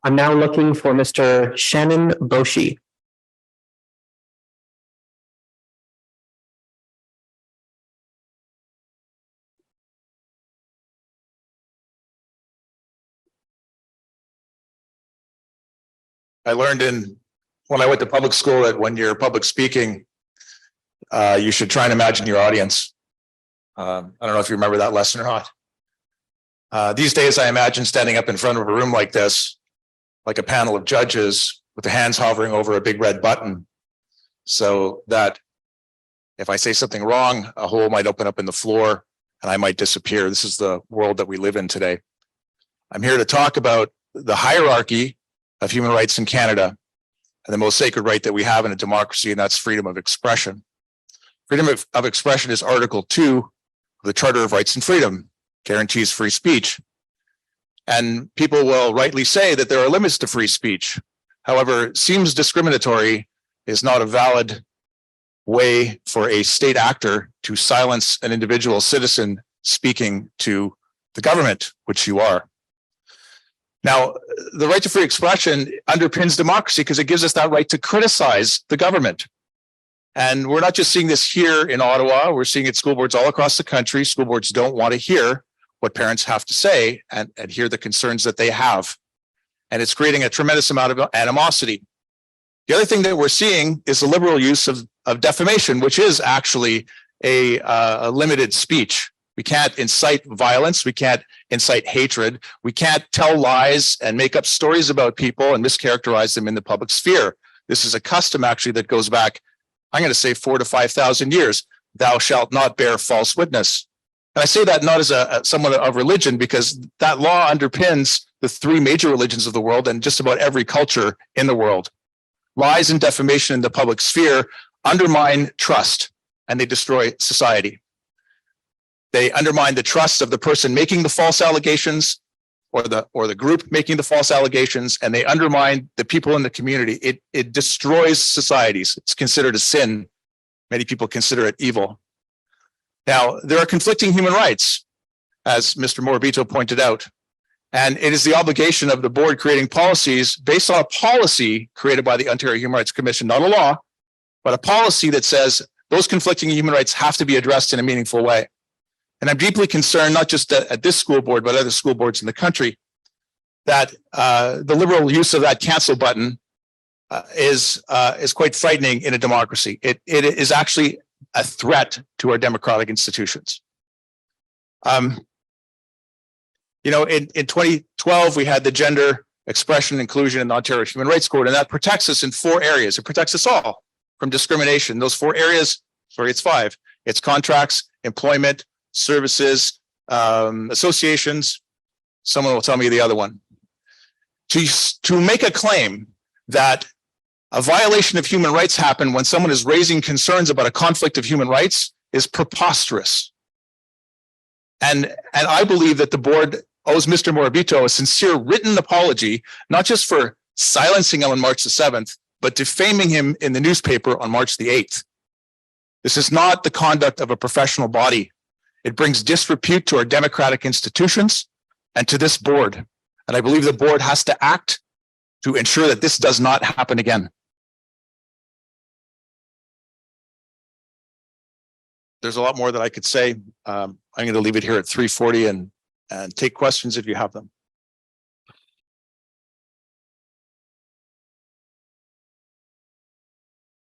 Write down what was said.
I'm now looking for Mr. Shannon Boshi. I learned when I went to public school that when you're public speaking, you should try and imagine your audience. I don't know if you remember that lesson or not. These days, I imagine standing up in front of a room like this, like a panel of judges with their hands hovering over a big red button, so that if I say something wrong, a hole might open up in the floor and I might disappear. This is the world that we live in today. I'm here to talk about the hierarchy of human rights in Canada and the most sacred right that we have in a democracy, and that's freedom of expression. Freedom of expression is Article 2 of the Charter of Rights and Freedom, guarantees free speech. And people will rightly say that there are limits to free speech. However, it seems discriminatory is not a valid way for a state actor to silence an individual citizen speaking to the government, which you are. Now, the right to free expression underpins democracy because it gives us that right to criticize the government. And we're not just seeing this here in Ottawa, we're seeing it school boards all across the country. School boards don't want to hear what parents have to say and hear the concerns that they have. And it's creating a tremendous amount of animosity. The other thing that we're seeing is the liberal use of defamation, which is actually a limited speech. We can't incite violence. We can't incite hatred. We can't tell lies and make up stories about people and mischaracterize them in the public sphere. This is a custom actually that goes back, I'm going to say 4,000 to 5,000 years. Thou shalt not bear false witness. And I say that not as someone of religion, because that law underpins the three major religions of the world and just about every culture in the world. Lies and defamation in the public sphere undermine trust and they destroy society. They undermine the trust of the person making the false allegations or the group making the false allegations, and they undermine the people in the community. It destroys societies. It's considered a sin. Many people consider it evil. Now, there are conflicting human rights, as Mr. Morabito pointed out, and it is the obligation of the board creating policies based on a policy created by the Ontario Human Rights Commission, not a law, but a policy that says those conflicting human rights have to be addressed in a meaningful way. And I'm deeply concerned, not just at this school board, but other school boards in the country, that the liberal use of that cancel button is quite frightening in a democracy. It is actually a threat to our democratic institutions. In 2012, we had the Gender Expression and Inclusion in the Ontario Human Rights Code, and that protects us in 4 areas. It protects us all from discrimination. Those 4 areas, sorry, it's 5. It's contracts, employment, services, associations. Someone will tell me the other one. To make a claim that a violation of human rights happened when someone is raising concerns about a conflict of human rights is preposterous. And I believe that the board owes Mr. Morabito a sincere written apology, not just for silencing him on March the 7th, but defaming him in the newspaper on March the 8th. This is not the conduct of a professional body. It brings disrepute to our democratic institutions and to this board. And I believe the board has to act to ensure that this does not happen again. There's a lot more that I could say. I'm going to leave it here at 3:40 and take questions if you have them.